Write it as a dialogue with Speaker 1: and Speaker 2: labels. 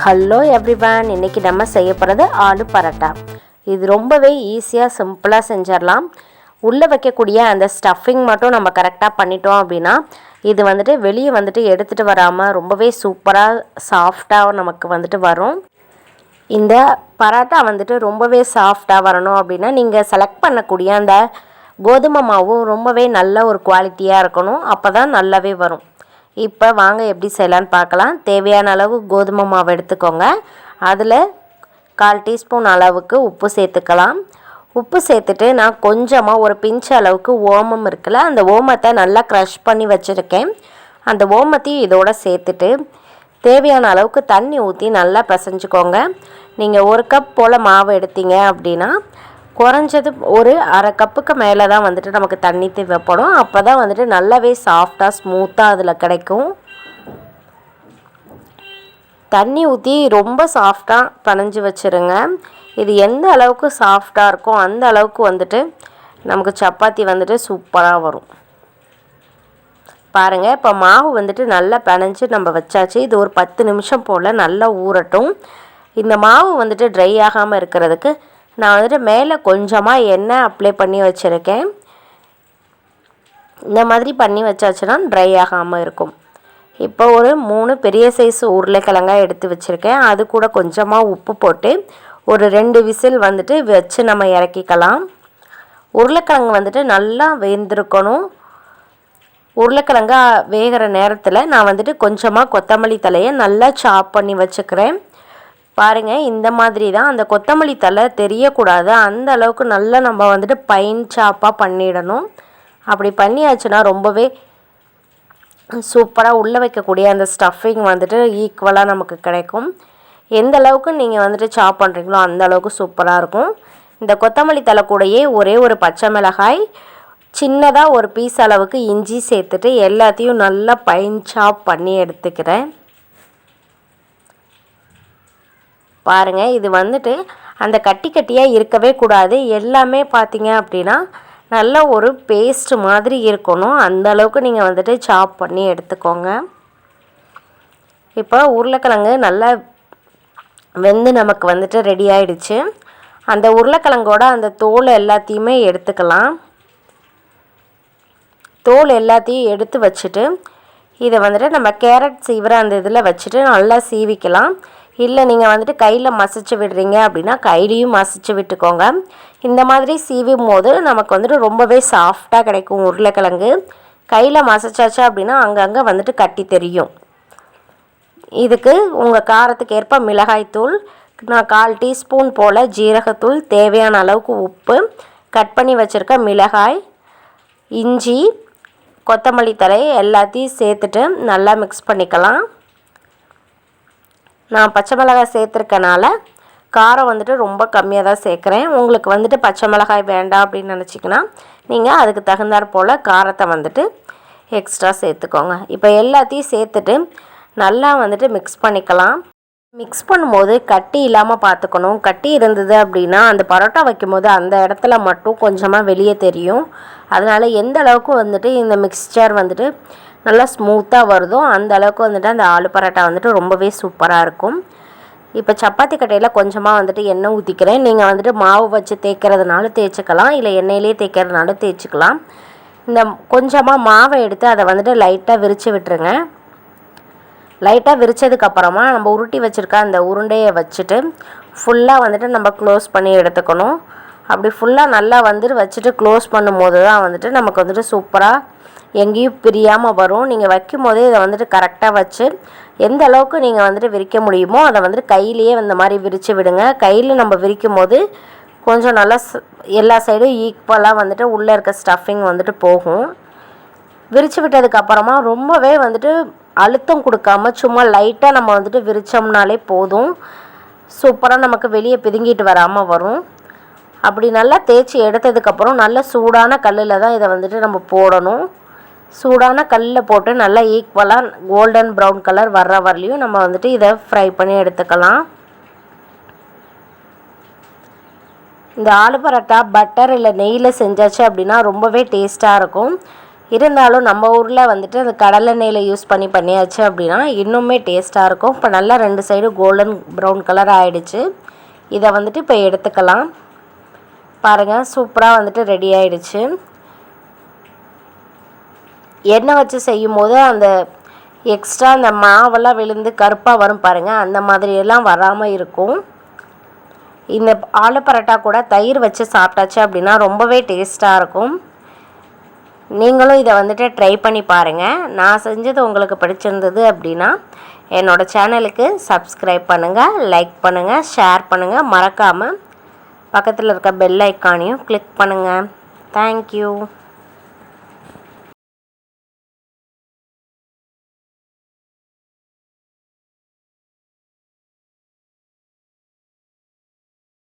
Speaker 1: Hello everyone, இன்றைக்கி நம்ம செய்ய போகிறது ஆலு பரோட்டா. இது ரொம்பவே ஈஸியாக சிம்பிளாக செஞ்சிடலாம். உள்ளே வைக்கக்கூடிய அந்த ஸ்டஃபிங் மட்டும் நம்ம கரெக்டாக பண்ணிட்டோம் அப்படின்னா இது வெளியே எடுத்துகிட்டு வராமல் ரொம்பவே சூப்பராக சாஃப்டாக நமக்கு வரும். இந்த பரோட்டா ரொம்பவே சாஃப்டாக வரணும் அப்படின்னா நீங்கள் செலக்ட் பண்ணக்கூடிய அந்த கோதுமை மாவும் ரொம்பவே நல்ல ஒரு குவாலிட்டியாக இருக்கணும். அப்போ தான் நல்லாவே வரும். இப்போ வாங்க எப்படி செய்யலான்னு பார்க்கலாம். தேவையான அளவு கோதுமை மாவு எடுத்துக்கோங்க. அதில் 1/4 டீஸ்பூன் அளவுக்கு உப்பு சேர்த்துக்கலாம். உப்பு சேர்த்துட்டு நான் கொஞ்சமாக ஒரு பிஞ்ச் அளவுக்கு ஓமம் இருக்குல்ல, அந்த ஓமத்தை நல்லா க்ரஷ் பண்ணி வச்சுருக்கேன். அந்த ஓமத்தையும் இதோடு சேர்த்துட்டு தேவையான அளவுக்கு தண்ணி ஊற்றி நல்லா பிசைஞ்சுக்கோங்க. நீங்கள் 1 கப் போல் மாவு எடுத்தீங்க அப்படின்னா குறைஞ்சது ஒரு 1/2 கப்புக்கு மேலே தான் நமக்கு தண்ணி தேவைப்படும். அப்போ தான் நல்லாவே சாஃப்டாக ஸ்மூத்தாக அதில் கிடைக்கும். தண்ணி ஊற்றி ரொம்ப சாஃப்டாக பனைஞ்சு வச்சுருங்க. இது எந்த அளவுக்கு சாஃப்டாக இருக்கோ அந்த அளவுக்கு நமக்கு சப்பாத்தி சூப்பராக வரும். பாருங்கள், இப்போ மாவு நல்லா பனைஞ்சு நம்ம வச்சாச்சு. இது ஒரு 10 நிமிஷம் போல் நல்லா ஊறட்டும். இந்த மாவு ட்ரை ஆகாமல் இருக்கிறதுக்கு நான் மேலே கொஞ்சமாக எண்ணெய் அப்ளை பண்ணி வச்சுருக்கேன். இந்த மாதிரி பண்ணி வச்சாச்சுன்னா ட்ரை ஆகாமல் இருக்கும். இப்போ ஒரு 3 பெரிய சைஸ் உருளைக்கிழங்காய் எடுத்து வச்சுருக்கேன். அது கூட கொஞ்சமாக உப்பு போட்டு ஒரு 2 விசில் வச்சு நம்ம இறக்கிக்கலாம். உருளைக்கிழங்கு நல்லா வெந்திருக்கணும். உருளைக்கிழங்கா வேகிற நேரத்தில் நான் கொஞ்சமாக கொத்தமல்லி தலையை நல்லா சாப் பண்ணி வச்சுக்கிறேன். பாருங்கள், இந்த மாதிரி தான். அந்த கொத்தமல்லி தழை தெரியக்கூடாது, அந்த அளவுக்கு நல்லா நம்ம பைன் சாப்பாக பண்ணிடணும். அப்படி பண்ணியாச்சுன்னா ரொம்பவே சூப்பராக உள்ளே வைக்கக்கூடிய அந்த ஸ்டஃபிங் ஈக்குவலாக நமக்கு கிடைக்கும். எந்த அளவுக்கு நீங்கள் சாப் பண்ணுறீங்களோ அந்த அளவுக்கு சூப்பராக இருக்கும். இந்த கொத்தமல்லி தழை கூடயே ஒரே ஒரு பச்சை மிளகாய், சின்னதாக ஒரு பீஸ் அளவுக்கு இஞ்சி சேர்த்துட்டு எல்லாத்தையும் நல்லா பைன் சாப் பண்ணி எடுத்துக்கிறேன். பாருங்கள், இது அந்த கட்டி கட்டியாக இருக்கவே கூடாது. எல்லாமே பார்த்தீங்க அப்படின்னா நல்ல ஒரு பேஸ்ட் மாதிரி இருக்கணும். அந்த அளவுக்கு நீங்கள் சாப் பண்ணி எடுத்துக்கோங்க. இப்போ உருளைக்கிழங்கு நல்லா வெந்து நமக்கு ரெடி ஆகிடுச்சு. அந்த உருளைக்கிழங்கோட அந்த தோல் எல்லாத்தையுமே எடுத்துக்கலாம். தோல் எல்லாத்தையும் எடுத்து வச்சுட்டு இதை நம்ம கேரட் சீவிர அந்த இதில் வச்சுட்டு நல்லா சீவிக்கலாம். இல்லை நீங்கள் கையில் மசிச்சு விடுறீங்க அப்படின்னா கையிலையும் மசிச்சு விட்டுக்கோங்க. இந்த மாதிரி சீவும் போது நமக்கு ரொம்பவே சாஃப்டாக கிடைக்கும் உருளைக்கிழங்கு. கையில் மசிச்சாச்சு அப்படின்னா அங்கங்கே கட்டி தெரியும். இதுக்கு உங்கள் காரத்துக்கு ஏற்ப மிளகாய்த்தூள், நான் 1/4 டீஸ்பூன் போல் ஜீரகத்தூள், தேவையான அளவுக்கு உப்பு, கட் பண்ணி வச்சுருக்க மிளகாய், இஞ்சி, கொத்தமல்லி தழை எல்லாத்தையும் சேர்த்துட்டு நல்லா மிக்ஸ் பண்ணிக்கலாம். நான் பச்சை மிளகாய் சேர்த்துருக்கனால காரம் ரொம்ப கம்மியாக தான் சேர்க்குறேன். உங்களுக்கு பச்சை மிளகாய் வேண்டாம் அப்படின்னு நினச்சிங்கன்னா நீங்கள் அதுக்கு தகுந்தாற் போல் காரத்தை எக்ஸ்ட்ரா சேர்த்துக்கோங்க. இப்போ எல்லாத்தையும் சேர்த்துட்டு நல்லா மிக்ஸ் பண்ணிக்கலாம். மிக்ஸ் பண்ணும்போது கட்டி இல்லாமல் பார்த்துக்கணும். கட்டி இருந்தது அப்படின்னா அந்த பரோட்டா வைக்கும்போது அந்த இடத்துல மட்டும் கொஞ்சமாக வெளியே தெரியும். அதனால் எந்த அளவுக்கு இந்த மிக்ஸ்சர் நல்லா ஸ்மூத்தாக வருதோ அந்த அளவுக்கு அந்த ஆலு பரோட்டா ரொம்பவே சூப்பராக இருக்கும். இப்போ சப்பாத்தி கட்டையில் கொஞ்சமாக எண்ணெய் ஊற்றிக்கிறேன். நீங்கள் மாவு வச்சு தேய்க்கிறதுனால தேய்ச்சிக்கலாம், இல்லை எண்ணெயிலே தேய்க்கிறதுனால தேய்ச்சிக்கலாம். இந்த கொஞ்சமாக மாவை எடுத்து அதை லைட்டாக விரித்து விட்டுருங்க. லைட்டாக விரித்ததுக்கப்புறமா நம்ம உருட்டி வச்சுருக்க அந்த உருண்டையை வச்சுட்டு ஃபுல்லாக நம்ம க்ளோஸ் பண்ணி எடுத்துக்கணும். அப்படி ஃபுல்லாக நல்லா வச்சுட்டு க்ளோஸ் பண்ணும்போது தான் நமக்கு சூப்பராக எங்கேயும் பிரியாமல் வரும். நீங்கள் வைக்கும் போதே இதை கரெக்டாக வச்சு எந்த அளவுக்கு நீங்கள் விரிக்க முடியுமோ அதை கையிலேயே இந்த மாதிரி விரித்து விடுங்க. கையில் நம்ம விரிக்கும் போது கொஞ்சம் நல்லா எல்லா சைடும் ஈக்குவலாக உள்ளே இருக்க ஸ்டஃபிங் போகும். விரித்து விட்டதுக்கப்புறமா ரொம்பவே அழுத்தம் கொடுக்காமல் சும்மா லைட்டாக நம்ம விரித்தோம்னாலே போதும். சூப்பராக நமக்கு வெளியே பிதுங்கிட்டு வராமல் வரும். அப்படி நல்லா தேய்ச்சி எடுத்ததுக்கப்புறம் நல்ல சூடான கல்லில் தான் இதை நம்ம போடணும். சூடான கல்லில் போட்டு நல்லா ஈக்குவலாக கோல்டன் ப்ரௌன் கலர் வர்ற வரலையும் நம்ம இதை ஃப்ரை பண்ணி எடுத்துக்கலாம். இந்த ஆலு பரோட்டா பட்டர் இல்லை நெய்யில் செஞ்சாச்சு அப்படின்னா ரொம்பவே டேஸ்ட்டாக இருக்கும். இருந்தாலும் நம்ம ஊரில் வந்துட்டு அந்த கடலெண்ணெயில் யூஸ் பண்ணியாச்சு அப்படின்னா இன்னுமே டேஸ்ட்டாக இருக்கும். இப்போ நல்லா 2 சைடும் கோல்டன் ப்ரௌன் கலர் ஆகிடுச்சு. இதை வந்துட்டு இப்போ எடுத்துக்கலாம். பாருங்கள், சூப்பராக வந்துட்டு ரெடி ஆகிடுச்சு. எண்ணெய் வச்சு செய்யும் போது அந்த எக்ஸ்ட்ரா அந்த மாவெல்லாம் விழுந்து கருப்பாக வரும் பாருங்கள், அந்த மாதிரியெல்லாம் வராமல் இருக்கும். இந்த ஆலு பரோட்டா கூட தயிர் வச்சு சாப்பிட்டாச்சு அப்படின்னா ரொம்பவே டேஸ்ட்டாக இருக்கும். நீங்களும் இதை வந்துட்டு ட்ரை பண்ணி பாருங்கள். நான் செஞ்சது உங்களுக்கு பிடிச்சிருந்தது அப்படின்னா என்னோடய சேனலுக்கு சப்ஸ்கிரைப் பண்ணுங்கள், லைக் பண்ணுங்கள், ஷேர் பண்ணுங்கள். மறக்காமல் பக்கத்தில் இருக்க பெல் ஐக்கானையும் கிளிக் பண்ணுங்கள். தேங்க்யூ.